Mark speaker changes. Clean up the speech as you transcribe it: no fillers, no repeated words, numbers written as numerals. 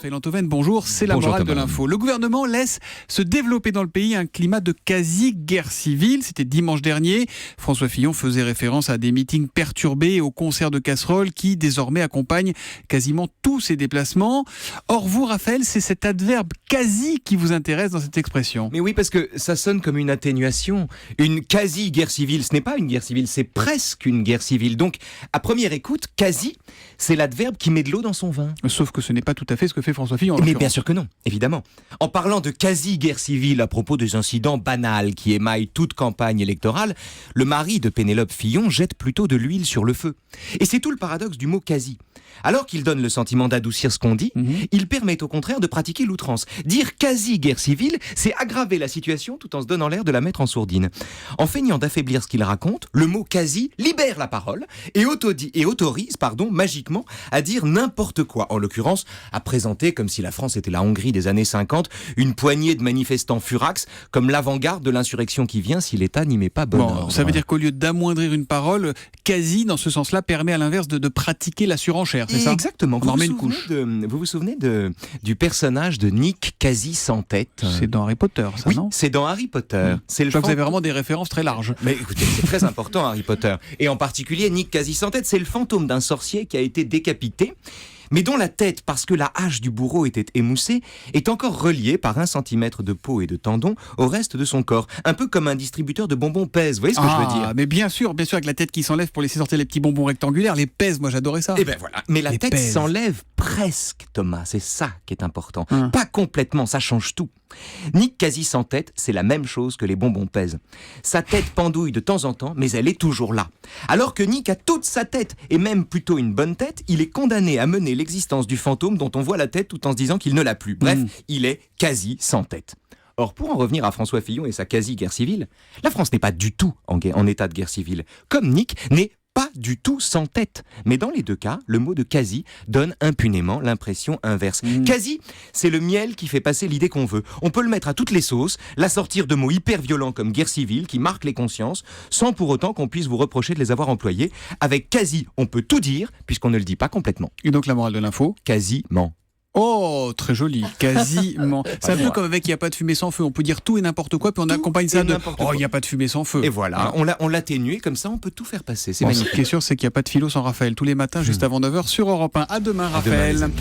Speaker 1: Raphaël Antoven, bonjour, c'est la
Speaker 2: Bonjour
Speaker 1: morale de
Speaker 2: Thomas.
Speaker 1: l'info. Le gouvernement laisse se développer dans le pays un climat de quasi-guerre civile. C'était dimanche dernier. François Fillon faisait référence à des meetings perturbés et aux concerts de casseroles qui désormais accompagnent quasiment tous ses déplacements. Or vous, Raphaël, c'est cet adverbe quasi qui vous intéresse dans cette expression.
Speaker 2: Mais oui, parce que ça sonne comme une atténuation. Une quasi-guerre civile, ce n'est pas une guerre civile, c'est presque une guerre civile. Donc, à première écoute, quasi, c'est l'adverbe qui met de l'eau dans son vin.
Speaker 1: Sauf que ce n'est pas tout à fait ce que fait François Fillon. en
Speaker 2: Mais
Speaker 1: l'occurrence.
Speaker 2: bien sûr que non, évidemment. En parlant de quasi-guerre civile à propos des incidents banals qui émaillent toute campagne électorale, le mari de Pénélope Fillon jette plutôt de l'huile sur le feu. Et c'est tout le paradoxe du mot quasi. Alors qu'il donne le sentiment d'adoucir ce qu'on dit, il permet au contraire de pratiquer l'outrance. Dire quasi-guerre civile, c'est aggraver la situation tout en se donnant l'air de la mettre en sourdine. En feignant d'affaiblir ce qu'il raconte, le mot quasi libère la parole et autorise magiquement à dire n'importe quoi. En l'occurrence, à présenter, comme si la France était la Hongrie des années 50, une poignée de manifestants furax comme l'avant-garde de l'insurrection qui vient si l'État n'y met pas bon ordre.
Speaker 1: Ça veut dire qu'au lieu d'amoindrir une parole, quasi, dans ce sens-là, permet à l'inverse de pratiquer la surenchère, c'est ça ?
Speaker 2: Exactement.
Speaker 1: On en remet une couche.
Speaker 2: Vous vous souvenez du personnage de Nick quasi sans tête ?
Speaker 1: C'est dans Harry Potter, ça,
Speaker 2: Oui,
Speaker 1: non ?
Speaker 2: c'est dans Harry Potter. C'est le
Speaker 1: Je crois que vous
Speaker 2: fantôme-
Speaker 1: avez vraiment des références très larges.
Speaker 2: Mais écoutez, c'est très important Harry Potter. Et en particulier, Nick quasi sans tête, c'est le fantôme d'un sorcier qui a été décapité, mais dont la tête, parce que la hache du bourreau était émoussée, est encore reliée par 1 centimètre de peau et de tendons au reste de son corps. Un peu comme un distributeur de bonbons pèse, vous voyez ce que je veux dire ?
Speaker 1: Mais bien sûr, avec la tête qui s'enlève pour laisser sortir les petits bonbons rectangulaires, les pèses, moi j'adorais ça.
Speaker 2: Et ben voilà. Mais la
Speaker 1: Les
Speaker 2: tête
Speaker 1: pèses.
Speaker 2: s'enlève presque, Thomas. C'est ça qui est important.
Speaker 1: Hum.
Speaker 2: Pas complètement, ça change tout. Nick quasi sans tête, c'est la même chose que les bonbons pèse. Sa tête pendouille de temps en temps, mais elle est toujours là. Alors que Nick a toute sa tête, et même plutôt une bonne tête, il est condamné à mener l'existence du fantôme dont on voit la tête tout en se disant qu'il ne l'a plus. Bref, il est quasi sans tête. Or, pour en revenir à François Fillon et sa quasi-guerre civile, la France n'est pas du tout en état de guerre civile. Comme Nick n'est pas du tout sans tête. Mais dans les deux cas, le mot de quasi donne impunément l'impression inverse. Quasi, c'est le miel qui fait passer l'idée qu'on veut. On peut le mettre à toutes les sauces, l'assortir de mots hyper violents comme guerre civile qui marquent les consciences, sans pour autant qu'on puisse vous reprocher de les avoir employés. Avec quasi, on peut tout dire, puisqu'on ne le dit pas complètement.
Speaker 1: Et donc la morale de l'info ?
Speaker 2: Quasiment.
Speaker 1: Oh, très joli, quasiment. C'est un peu comme avec il n'y a pas de fumée sans feu. On peut dire tout et n'importe quoi, puis on
Speaker 2: Tout
Speaker 1: accompagne ça
Speaker 2: et
Speaker 1: de
Speaker 2: n'importe
Speaker 1: oh,
Speaker 2: quoi.
Speaker 1: il n'y a pas de fumée sans feu.
Speaker 2: Et voilà, on l'atténue, comme ça on peut tout faire passer. C'est
Speaker 1: Bon, ce
Speaker 2: magnifique.
Speaker 1: qui est sûr, c'est qu'il n'y a pas de philo sans Raphaël. Tous les matins, juste avant 9h sur Europe 1. À demain,
Speaker 2: À demain, les
Speaker 1: Raphaël.
Speaker 2: amis.